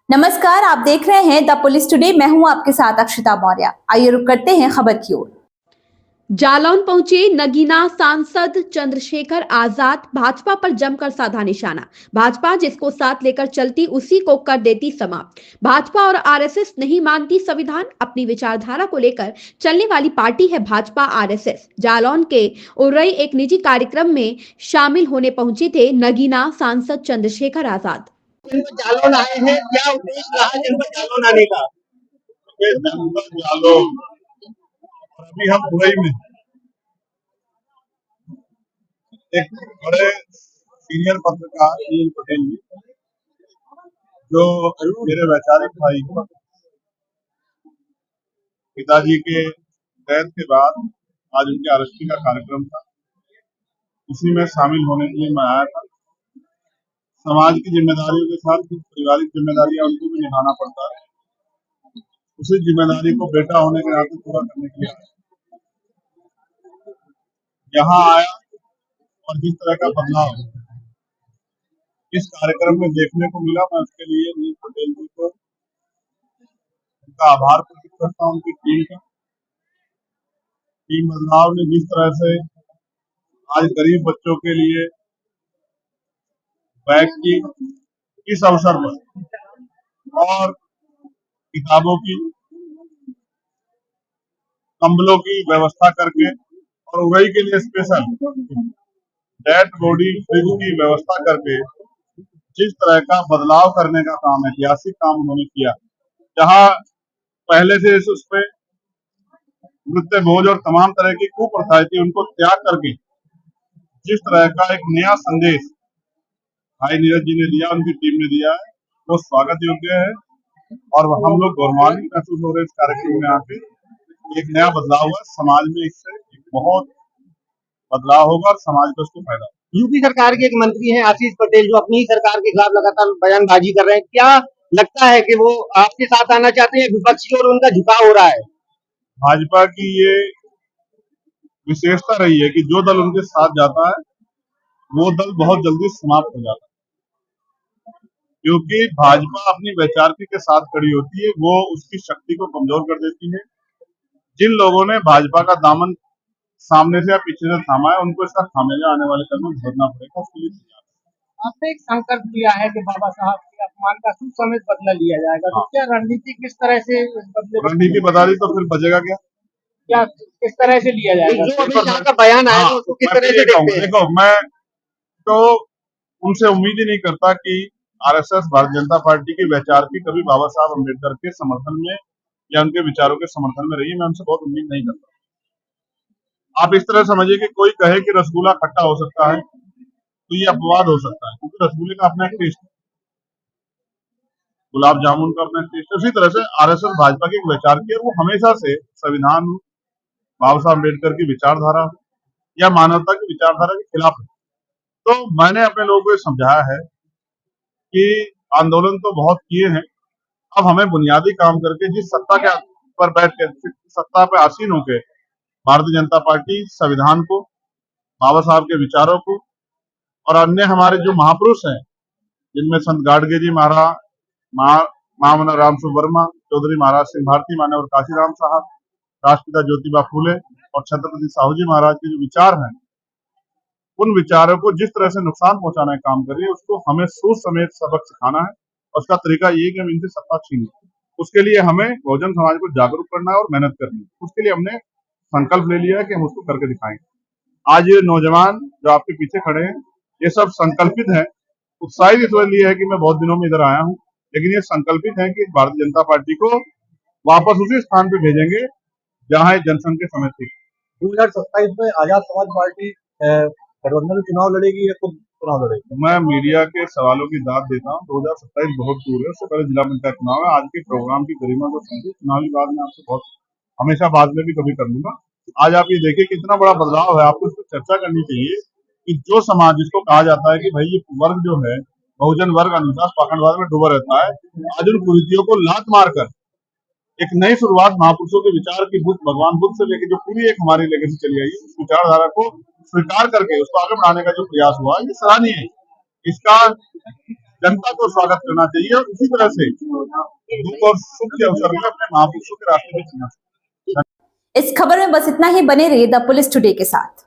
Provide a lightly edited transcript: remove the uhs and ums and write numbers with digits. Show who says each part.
Speaker 1: नमस्कार, आप देख रहे हैं द पुलिस टुडे। मैं हूं आपके साथ अक्षिता मौर्य। आइए रुक करते हैं खबर की ओर।
Speaker 2: जालौन पहुंचे नगीना सांसद चंद्रशेखर आजाद। भाजपा पर जमकर साधा निशाना। भाजपा जिसको साथ लेकर चलती उसी को कर देती समाप्त। भाजपा और आरएसएस नहीं मानती संविधान। अपनी विचारधारा को लेकर चलने वाली पार्टी है भाजपा आरएसएस। जालौन के उर्रई एक निजी कार्यक्रम में शामिल होने पहुंचे थे नगीना सांसद चंद्रशेखर आजाद।
Speaker 3: जालौन आए हैं, क्या उद्देश्य रहा जनपद जालौन आने का?
Speaker 4: जनपद जालौन और अभी हम उड़ई में एक बड़े सीनियर पत्रकार नील पटेल जी, जो मेरे वैचारिक भाई पिताजी के डेथ के बाद आज उनके अरेस्टी का कार्यक्रम था, उसी में शामिल होने के लिए मैं आया था। समाज की जिम्मेदारियों के साथ कुछ पारिवारिक जिम्मेदारियां उनको भी निभाना पड़ता है, उसी जिम्मेदारी को बेटा होने के नाते पूरा करने के लिए यहाँ आया। और जिस तरह का बदलाव इस कार्यक्रम में देखने को मिला, मैं उसके लिए नील पटेल जी को उनका आभार प्रकट करता हूँ, उनकी टीम का। टीम बदलाव ने जिस तरह से आज गरीब बच्चों के लिए बैग की इस अवसर पर और किताबों की, कंबलों की व्यवस्था करके और उड़ई के लिए स्पेशल डेड बॉडी फ्रिज की व्यवस्था करके जिस तरह का बदलाव करने का काम, ऐतिहासिक काम उन्होंने किया, जहाँ पहले से उस पे मृत्यु भोज और तमाम तरह की कुप्रथाएं थी, उनको त्याग करके जिस तरह का एक नया संदेश भाई नीरज जी ने दिया, उनकी टीम ने दिया है, वो स्वागत योग्य है। और हम लोग गौरवान्वित महसूस हो रहे हैं इस कार्यक्रम में आके। एक नया बदलाव हुआ समाज में, इससे एक बहुत बदलाव होगा और समाज को उसको फायदा होगा।
Speaker 3: यूपी सरकार के एक मंत्री हैं आशीष पटेल, जो अपनी ही सरकार के खिलाफ लगातार बयानबाजी कर रहे हैं। क्या लगता है कि वो आपके साथ आना चाहते हैं, विपक्ष की ओर उनका झुकाव हो रहा है?
Speaker 4: भाजपा की ये विशेषता रही है कि जो दल उनके साथ जाता है वो दल बहुत जल्दी समाप्त हो जाता है, क्योंकि भाजपा अपनी वैचारिक के साथ खड़ी होती है, वो उसकी शक्ति को कमजोर कर देती है। जिन लोगों ने भाजपा का दामन सामने से या पीछे से थामा है, उनको इसका खामियाजा आने वाले कल में भुगतना पड़ेगा, उसके लिए तैयार है।
Speaker 3: आपने एक संकल्प लिया है कि बाबा साहब के अपमान का सुसमेत बदला लिया जाएगा, तो क्या रणनीति किस तरह से इस बदले
Speaker 4: रणनीति बता दी तो फिर बचेगा क्या?
Speaker 3: क्या किस तरह से लिया जाएगा? जो अभी यहाँ का बयान आया
Speaker 4: हाँ,
Speaker 3: उसको किस
Speaker 4: मैं
Speaker 3: तरह
Speaker 4: फिर
Speaker 3: से
Speaker 4: ये कहूंगा,
Speaker 3: देखते हैं?
Speaker 4: देखो मैं तो उनसे उम्मीद ही नहीं करता कि आरएसएस भारतीय जनता पार्टी की वैचारिक कभी बाबा साहब अम्बेडकर के समर्थन में या उनके विचारों के समर्थन में रही है। मैं उनसे बहुत उम्मीद नहीं करता। आप इस तरह समझिए कि कोई कहे कि रसगुल्ला खट्टा हो सकता है तो ये अपवाद हो सकता है, क्योंकि रसगुल्ले का अपना एक टेस्ट है, गुलाब जामुन का अपना टेस्ट है। उसी तरह से आरएसएस भाजपा की एक वैचारिक है, वो हमेशा से संविधान, बाबा साहब अम्बेडकर की विचारधारा या मानवता की विचारधारा के खिलाफ है। तो मैंने अपने लोगों को ये समझाया है कि आंदोलन तो बहुत किए हैं, अब हमें बुनियादी काम करके जिस सत्ता के पर बैठ के, सत्ता पर आसीन होकर भारतीय जनता पार्टी संविधान को, बाबा साहब के विचारों को और अन्य हमारे जो महापुरुष हैं, जिनमें संत गाडगे जी महाराज, महामना रामसु वर्मा, चौधरी महाराज सिंह भारती, मान्यवर काशीराम साहब, राष्ट्रपिता ज्योतिबा फूले और छत्रपति साहू जी महाराज के जो विचार हैं, उन विचारों को जिस तरह से नुकसान पहुंचाने का काम कर रही है, उसको हमें सूद समेत सबक सिखाना है। और उसका तरीका ये कि हम इनसे सत्ता छीने, उसके लिए हमें बहुजन समाज को जागरूक करना है और मेहनत करनी है। उसके लिए हमने संकल्प ले लिया है कि हम उसको करके दिखाएंगे। आज ये नौजवान जो आपके पीछे खड़े हैं, ये सब संकल्पित है। उत्साहित इसलिए है कि मैं बहुत दिनों में इधर आया हूँ, लेकिन ये संकल्पित है कि भारतीय जनता पार्टी को वापस उसी स्थान पे भेजेंगे जहां जनसंघ के समय थी।
Speaker 3: 2027 में आजाद समाज पार्टी गठबंधन चुनाव लड़ेगी या खुद चुनाव लड़ेगी?
Speaker 4: मैं मीडिया के सवालों की दाद देता हूँ। 2027 बहुत दूर है, उससे पहले जिला पंचायत चुनाव है। आज के प्रोग्राम की गरिमा को समझे, चुनावी बात में आपसे बहुत हमेशा बाद में भी कभी कर लूंगा। आज आप ये देखिए कितना बड़ा बदलाव है, आपको इस पर चर्चा करनी चाहिए कि जो समाज जिसको कहा जाता है कि भाई ये वर्ग जो है बहुजन वर्ग अनुशासन पाखंडवाद में डूबा रहता है, आज उन कुरीतियों को लात मारकर एक नई शुरुआत महापुरुषों के विचार की, बुद्ध भगवान बुद्ध से लेकर जो पूरी एक हमारी लेगेसी चली आई, उस विचारधारा को स्वीकार करके उसको आगे बढ़ाने का जो प्रयास हुआ, ये सराहनीय है। इसका जनता को स्वागत करना चाहिए और इसी तरह से दुख और सुख के अवसर में अपने महापुरुषों के रास्ते में चलना चाहिए।
Speaker 1: इस खबर में बस इतना ही। बने रहिए द पुलिस टुडे के साथ।